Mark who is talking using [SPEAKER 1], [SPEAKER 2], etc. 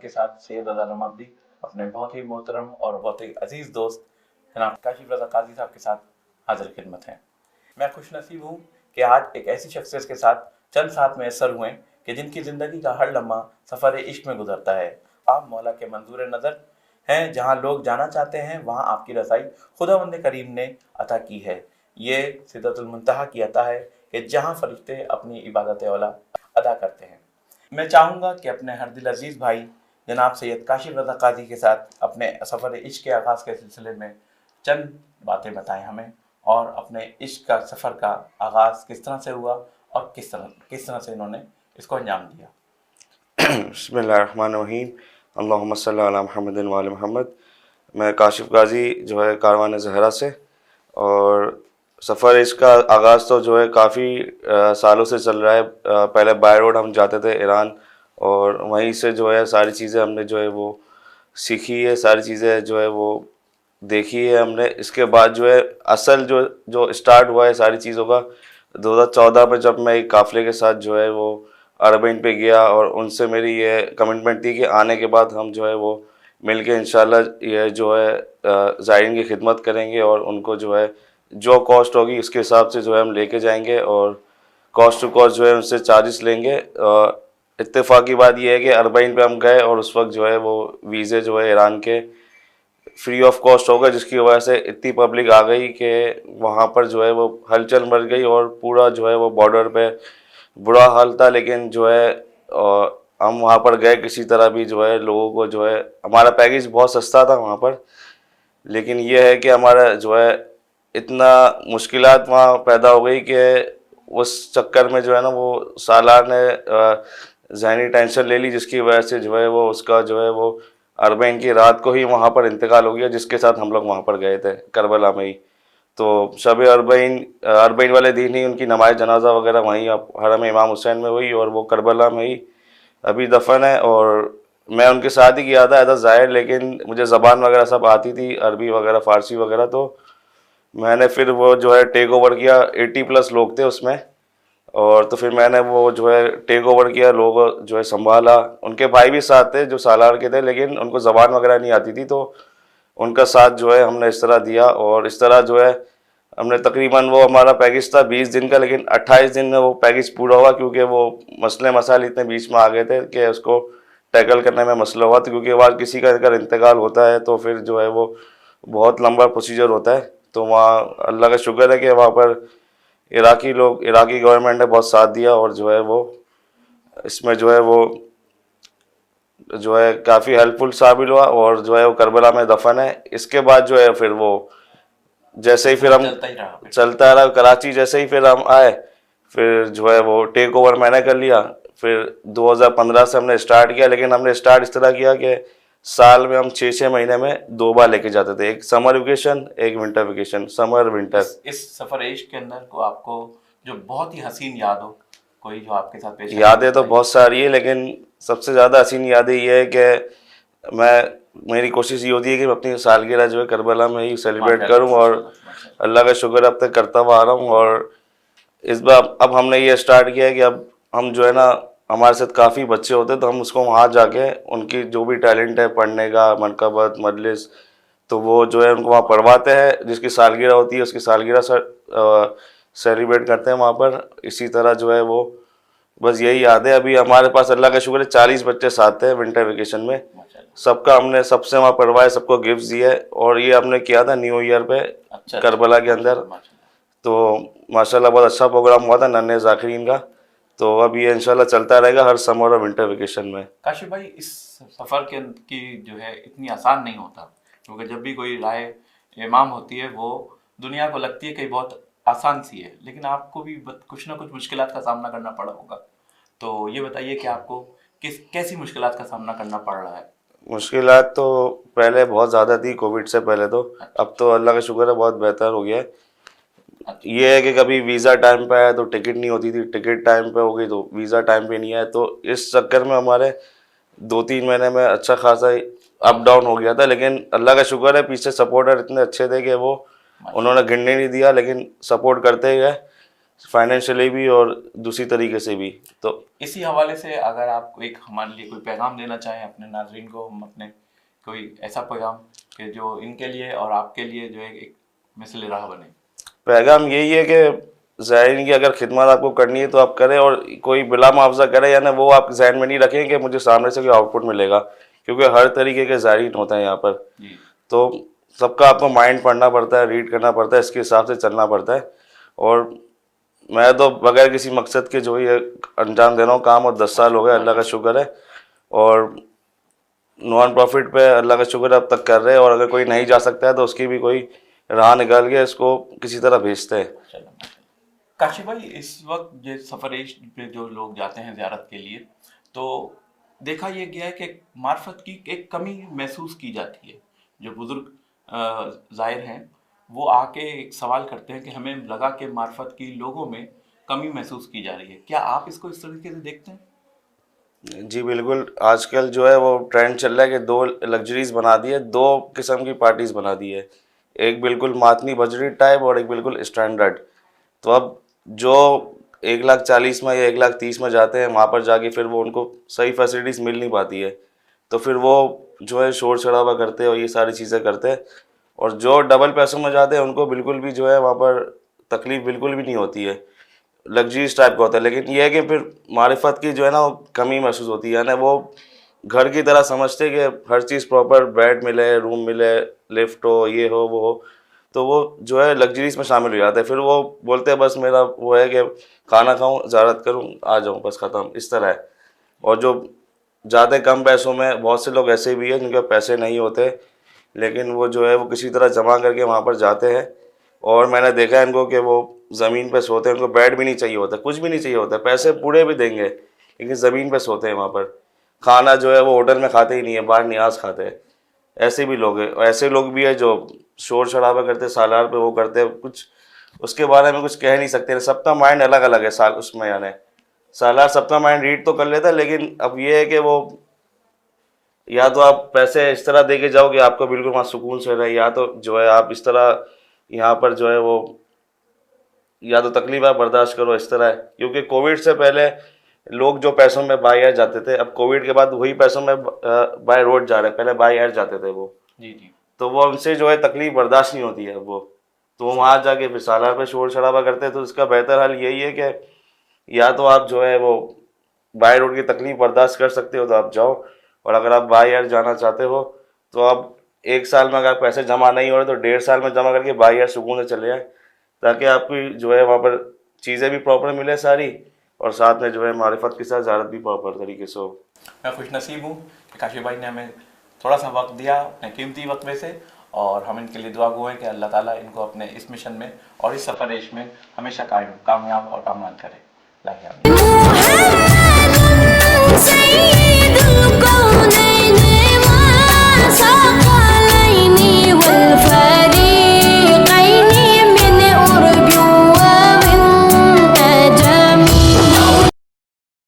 [SPEAKER 1] के साथ सैयद अदा नमादी अपने बहुत ही मोहतरम और बहुत ही अजीज़ दोस्त जनाब काशिफ रज़ा काजी साहब के साथ हाजिर खिदमत हैं। मैं खुश नसीब हूँ कि आज एक ऐसी शख्सियत के साथ चंद साथ मैसर हुए कि जिनकी ज़िंदगी का हर लम्हा सफ़र इश्क में गुजरता है। आप मौला के मंजूर नज़र हैं, जहाँ लोग जाना चाहते हैं वहाँ आपकी रसाई खुदावंद करीम ने अता की है। ये सिदरतुल मुंतहा की अता है कि जहाँ फरिश्ते अपनी इबादत औला अदा करते हैं। मैं चाहूँगा कि अपने हर दिल अजीज़ भाई जनाब सैयद काशिफ रज़ा काजी के साथ अपने सफ़र इश्क के आगाज़ के सिलसिले में चंद बातें बताएं हमें, और अपने इश्क का सफ़र का आगाज़ किस तरह से हुआ और किस तरह से इन्होंने इसको अंजाम दिया।
[SPEAKER 2] बिस्मिल्लाहिर्रहमानिर्रहीम, अल्लाहुम्मा सल्ली अला मुहम्मदिन व आले मुहम्मद। मैं काशिफ गाज़ी जो है कारवान ज़हरा से, और सफ़र इसका आगाज़ तो जो है काफ़ी सालों से चल रहा है। पहले बाय रोड हम जाते थे ईरान, और वहीं से जो है सारी चीज़ें हमने जो है वो सीखी है, सारी चीज़ें जो है वो देखी है हमने। इसके बाद जो है असल जो स्टार्ट हुआ है सारी चीज़ों का 2014 में, जब मैं एक काफ़िले के साथ जो है वो अरबईन पे गया, और उनसे मेरी ये कमिटमेंट थी कि आने के बाद हम जो है वो मिल के इंशाल्लाह ये जो है ज़ायरीन की खिदमत करेंगे, और उनको जो है जो कॉस्ट होगी उसके हिसाब से जो है हम लेके जाएंगे, और कॉस्ट टू कॉस्ट जो है उनसे चार्जेस लेंगे। इत्तेफाकी बात यह है कि अरबईन पे हम गए, और उस वक्त जो है वो वीज़े जो है ईरान के फ्री ऑफ कॉस्ट होगा, जिसकी वजह से इतनी पब्लिक आ गई कि वहाँ पर जो है वो हलचल मच गई, और पूरा जो है वो बॉर्डर पे बुरा हाल था। लेकिन जो है हम वहाँ पर गए किसी तरह भी, जो है लोगों को जो है, हमारा पैकेज बहुत सस्ता था वहाँ पर, लेकिन ये है कि हमारा जो है इतना मुश्किलात वहाँ पैदा हो गई कि उस चक्कर में जो है ना वो सालार ने ज़हनी टेंशन ले ली, जिसकी वजह से जो है वो उसका जो है वो अरबईन की रात को ही वहाँ पर इंतकाल हो गया, जिसके साथ हम लोग वहाँ पर गए थे करबला में ही। तो शब अरबईन वाले दिन ही उनकी नमाज जनाजा वगैरह वहीं हरम इमाम हुसैन में हुई, और वो करबला में ही अभी दफन है। और मैं उनके साथ ही गया था एज अ ज़ाहिर, लेकिन मुझे ज़बान वगैरह सब आती थी, अरबी वगैरह फ़ारसी वगैरह, तो मैंने फिर वो जो है टेक ओवर किया। 80+ लोग थे उसमें, और तो फिर मैंने वो जो है टेक ओवर किया, लोग जो है संभाला। उनके भाई भी साथ थे जो सालार के थे, लेकिन उनको ज़बान वगैरह नहीं आती थी, तो उनका साथ जो है हमने इस तरह दिया। और इस तरह जो है हमने तकरीबन, वो हमारा पैकेज था 20 दिन का, लेकिन 28 दिन में वो पैकेज पूरा हुआ, क्योंकि वो मसले मसाइल इतने बीच में आ गए थे कि उसको टैकल करने में मसला हुआ। तो क्योंकि वहाँ किसी का अगर इंतकाल होता है तो फिर जो है वो बहुत लंबा प्रोसीजर होता है। तो वहाँ अल्लाह का शुक्र है कि वहाँ पर इराकी गवर्नमेंट ने बहुत साथ दिया, और जो है वो इसमें जो है काफ़ी हेल्पफुल साबित हुआ, और जो है वो करबला में दफन है। इसके बाद जो है फिर वो जैसे ही फिर हम चलता रहा कराची, जैसे ही फिर हम आए, फिर जो है वो टेक ओवर मैंने कर लिया। फिर 2015 से हमने स्टार्ट किया, लेकिन हमने स्टार्ट इस तरह किया कि साल में हम 6-6 महीने में 2 बार लेके जाते थे, एक समर वेकेशन, एक विंटर वेकेशन, समर विंटर।
[SPEAKER 1] इस सफ़र इश्क के अंदर को आपको जो बहुत ही हसीन याद हो, कोई जो आपके साथ पेश
[SPEAKER 2] यादें तो बहुत सारी है, लेकिन सबसे ज़्यादा हसीन यादें ये है कि मेरी कोशिश ये होती है कि मैं अपनी सालगिरह जो है करबला में ही सेलिब्रेट करूं, और अल्लाह का शुक्र अब तक करता हुआ आ रहा हूँ। और इस बार अब हमने ये स्टार्ट किया है कि अब हम जो है ना, हमारे साथ काफ़ी बच्चे होते हैं, तो हम उसको वहाँ जाके उनकी जो भी टैलेंट है पढ़ने का, मनकबत मजलिस, तो वो जो है उनको वहाँ पढ़वाते हैं। जिसकी सालगिरह होती है उसकी सालगिरह सेलिब्रेट करते हैं वहाँ पर। इसी तरह जो है वो बस यही याद है। अभी हमारे पास अल्लाह का शुक्र है 40 बच्चे साथ हैं विंटर वेकेशन में। सबका हमने सबसे वहाँ पढ़वाए, सबको गिफ्ट दिए, और ये हमने किया था न्यू ईयर पे करबला के अंदर। तो माशाल्लाह बहुत अच्छा प्रोग्राम हुआ था नन्हे ज़ाकिरीन का। तो अब ये इंशाल्लाह चलता रहेगा हर समर और विंटर वेकेशन में।
[SPEAKER 1] काशिफ भाई, इस सफ़र की जो है इतनी आसान नहीं होता, क्योंकि जब भी कोई राय इमाम होती है वो दुनिया को लगती है कि बहुत आसान सी है, लेकिन आपको भी कुछ ना कुछ मुश्किलात का सामना करना पड़ा होगा। तो ये बताइए कि आपको कैसी मुश्किलात का सामना करना पड़ रहा है।
[SPEAKER 2] मुश्किलात तो पहले बहुत ज़्यादा थी कोविड से पहले, तो अब तो अल्लाह का शुक्र है बहुत बेहतर हो गया है। ये है कि कभी वीज़ा टाइम पे आया तो टिकट नहीं होती थी, टिकट टाइम पे हो गई तो वीज़ा टाइम पे नहीं आया, तो इस चक्कर में हमारे 2-3 महीने में अच्छा खासा अप डाउन हो गया था। लेकिन अल्लाह का शुक्र है पीछे सपोर्टर इतने अच्छे थे कि वो उन्होंने गिरने नहीं दिया, लेकिन सपोर्ट करते गए। फाइनेंशियली भी और दूसरी तरीके से भी। तो
[SPEAKER 1] इसी हवाले से अगर आप एक हमारे लिए कोई पैगाम देना चाहें अपने नाजरीन को, हम अपने कोई ऐसा पैगाम कि जो इनके लिए और आपके लिए जो है एक मिसल राह बने।
[SPEAKER 2] पैगाम यही है कि ज़ायरीन की अगर खिदमत आपको करनी है तो आप करें, और कोई बिला मुआवजा करे, यानी वो आप जहन में नहीं रखें कि मुझे सामने से कोई आउटपुट मिलेगा, क्योंकि हर तरीके के ज़ायरीन होते हैं यहाँ पर।
[SPEAKER 1] जी।
[SPEAKER 2] तो सबका आपको माइंड पढ़ना पड़ता है, रीड करना पड़ता है, इसके हिसाब से चलना पड़ता है। और मैं तो बगैर किसी मकसद के जो ये अंजाम दे रहा हूँ काम, और 10 साल हो गए, अल्लाह का शुक्र है। और नॉन प्रॉफिट पे अल्लाह का शुक्र अब तक कर रहे हैं, और अगर कोई नहीं जा सकता है तो उसकी भी कोई राह निकाल के इसको किसी तरह भेजते हैं।
[SPEAKER 1] चलो काशिफ भाई, इस वक्त ये सफरेश पे जो लोग जाते हैं ज़ियारत के लिए, तो देखा ये गया है कि मार्फत की एक कमी महसूस की जाती है। जो बुजुर्ग ज़ाहिर हैं वो आके एक सवाल करते हैं कि हमें लगा कि मार्फत की लोगों में कमी महसूस की जा रही है। क्या आप इसको इस तरीके से देखते हैं?
[SPEAKER 2] जी बिल्कुल, आजकल जो है वो ट्रेंड चल रहा है कि 2 लग्जरीज बना दी है, 2 किस्म की पार्टीज बना दी है, एक बिल्कुल मातनी बजरी टाइप और एक बिल्कुल स्टैंडर्ड। तो अब जो 1,40,000 में या 1,30,000 में जाते हैं, वहाँ पर जाके फिर वो उनको सही फैसिलिटीज़ मिल नहीं पाती है, तो फिर वो जो है शोर शराबा करते हैं और ये सारी चीज़ें करते हैं। और जो डबल पैसों में जाते हैं उनको बिल्कुल भी जो है वहाँ पर तकलीफ़ बिल्कुल भी नहीं होती है, लग्जरीज टाइप का होता है। लेकिन ये है कि फिर मारिफत की जो है ना वो कमी महसूस होती है, यानी वो घर की तरह समझते हैं कि हर चीज़ प्रॉपर बेड मिले, रूम मिले, लिफ्ट हो, ये हो वो हो, तो वो जो है लग्जरीज में शामिल हो जाते हैं। फिर वो बोलते हैं बस मेरा वो है कि खाना खाऊं, ज़ियारत करूं, आ जाऊं, बस ख़त्म, इस तरह है। और जो ज़्यादा कम पैसों में, बहुत से लोग ऐसे भी हैं जिनके पैसे नहीं होते, लेकिन वो जो है वो किसी तरह जमा करके वहाँ पर जाते हैं। और मैंने देखा है इनको कि वो ज़मीन पे सोते हैं, उनको बेड भी नहीं चाहिए होता, कुछ भी नहीं चाहिए होता, पैसे पूरे भी देंगे लेकिन ज़मीन पे सोते हैं वहाँ पर। खाना जो है वो होटल में खाते ही नहीं है, बाहर नियाज खाते हैं। ऐसे भी लोग हैं, और ऐसे लोग भी हैं जो शोर शराबा करते, सालार पे वो करते हैं, कुछ उसके बारे में कुछ कह नहीं सकते। सबका माइंड अलग अलग है साल उसमें, यानी सालार सबका माइंड रीड तो कर लेता है, लेकिन अब ये है कि वो या तो आप पैसे इस तरह दे के जाओ कि आपको बिल्कुल वहाँ सुकून से रहे, या तो जो है आप इस तरह यहाँ पर जो है वो या तो तकलीफ आप बर्दाश्त करो, इस तरह है। क्योंकि कोविड से पहले लोग जो पैसों में बाई एयर जाते थे, अब कोविड के बाद वही पैसों में बाय रोड जा रहे हैं, पहले बाई एयर जाते थे वो।
[SPEAKER 1] जी जी।
[SPEAKER 2] तो वो उनसे जो है तकलीफ बर्दाश्त नहीं होती है वो, तो वो वहाँ जाके फिर सालार पे शोर शराबा करते हैं। तो इसका बेहतर हल यही है कि या तो आप जो है वो बाय रोड की तकलीफ बर्दाश्त कर सकते हो तो आप जाओ, और अगर आप बाई एयर जाना चाहते हो तो आप 1 साल में अगर पैसे जमा नहीं हो रहे तो 1.5 साल में जमा करके बाई एयर सुकून से चले जाए, ताकि आपकी जो है वहाँ पर चीज़ें भी प्रॉपर मिले सारी, और साथ में जो है मारिफत के साथ ज़ियारत भी प्रॉपर तरीके से हो।
[SPEAKER 1] मैं खुश नसीब हूँ कि काशिफ भाई ने हमें थोड़ा सा वक्त दिया अपने कीमती वक्त में से, और हम इनके लिए दुआ गो हैं कि अल्लाह ताला इनको अपने इस मिशन में और इस सफरेश में हमेशा कामयाब और कामयाब करे। लाहिया।